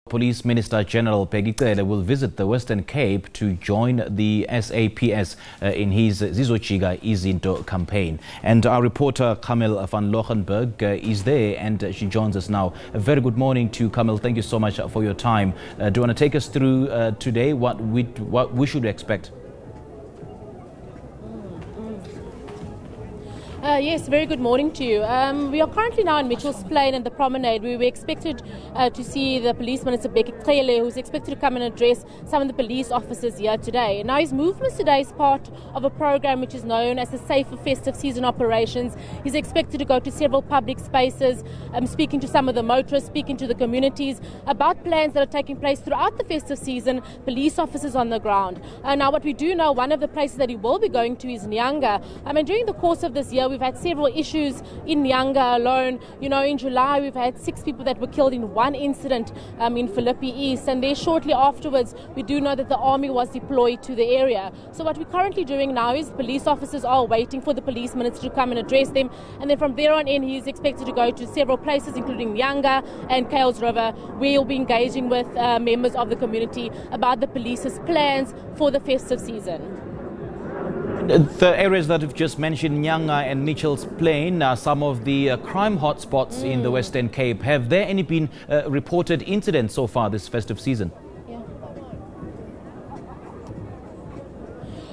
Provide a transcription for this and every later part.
Police Minister General Bheki Cele will visit the Western Cape to join the SAPS in his Zizojika Izinto campaign. And our reporter Carmel Loggenberg-Roberts is there, and she joins us now. A very good morning to Carmel. Thank you so much for your time. Do you want to take us through today what we should expect? Yes, very good morning to you. We are currently now in Mitchell's Plain and the promenade. We were expected to see the Police Minister Bheki Cele, who's expected to come and address some of the police officers here today. Now, his movements today is part of a program which is known as the Safer Festive Season Operations. He's expected to go to several public spaces, speaking to some of the motorists, speaking to the communities about plans that are taking place throughout the festive season, police officers on the ground. Now, what we do know, one of the places that he will be going to is Nyanga. During the course of this year, we've had several issues in Nyanga alone. You know, in July, we've had 6 people that were killed in one incident in Philippi East. And then shortly afterwards, we do know that the army was deployed to the area. So what we're currently doing now is police officers are waiting for the police minister to come and address them. And then from there on in, he's expected to go to several places, including Nyanga and Kales River, where he'll be engaging with members of the community about the police's plans for the festive season. The areas that you've just mentioned, Nyanga and Mitchell's Plain, are some of the crime hotspots in the Western Cape. Have there any been reported incidents so far this festive season?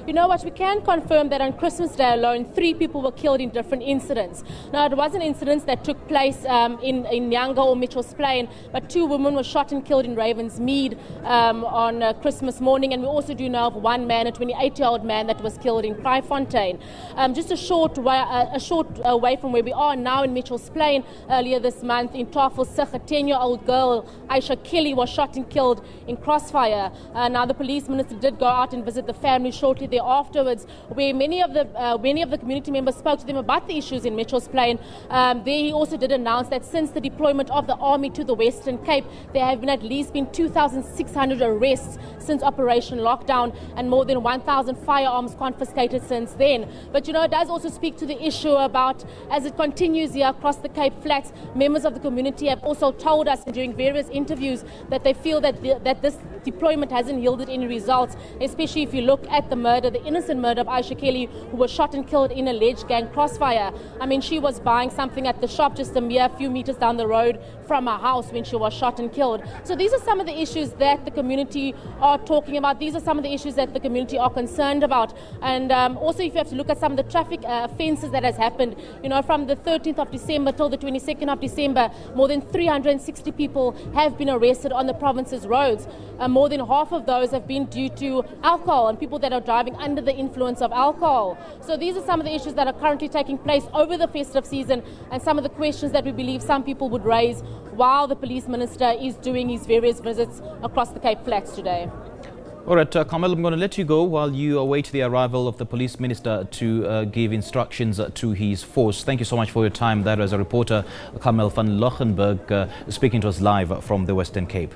You know what, we can confirm that on Christmas Day alone, 3 people were killed in different incidents. Now, it wasn't incidents that took place in Nyanga or Mitchell's Plain, but 2 women were shot and killed in Ravensmead on Christmas morning. And we also do know of one man, a 28-year-old man, that was killed in Kraaifontein. Just a short way from where we are now in Mitchell's Plain, earlier this month in Tafelsig, a 10-year-old girl, Aisha Kelly, was shot and killed in Crossfire. Now, the police minister did go out and visit the family shortly afterwards, where many of the community members spoke to them about the issues in Mitchell's Plain. There he also did announce that since the deployment of the army to the Western Cape, there have been at least 2,600 arrests since Operation Lockdown and more than 1,000 firearms confiscated since then. But you know, it does also speak to the issue about, as it continues here across the Cape Flats, members of the community have also told us during various interviews that they feel that this deployment hasn't yielded any results, especially if you look at the innocent murder of Aisha Kelly, who was shot and killed in alleged gang crossfire. She was buying something at the shop just a mere few meters down the road from her house when she was shot and killed. So these are some of the issues that the community are talking about. These are some of the issues that the community are concerned about. And also, if you have to look at some of the traffic offences that has happened, you know, from the 13th of December till the 22nd of December, more than 360 people have been arrested on the province's roads. More than half of those have been due to alcohol and people that are driving under the influence of alcohol. So these are some of the issues that are currently taking place over the festive season, and some of the questions that we believe some people would raise while the police minister is doing his various visits across the Cape Flats today. All right, Carmel, I'm going to let you go while you await the arrival of the police minister to give instructions to his force. Thank you so much for your time. That was a reporter, Carmel Loggenberg-Roberts, speaking to us live from the Western Cape.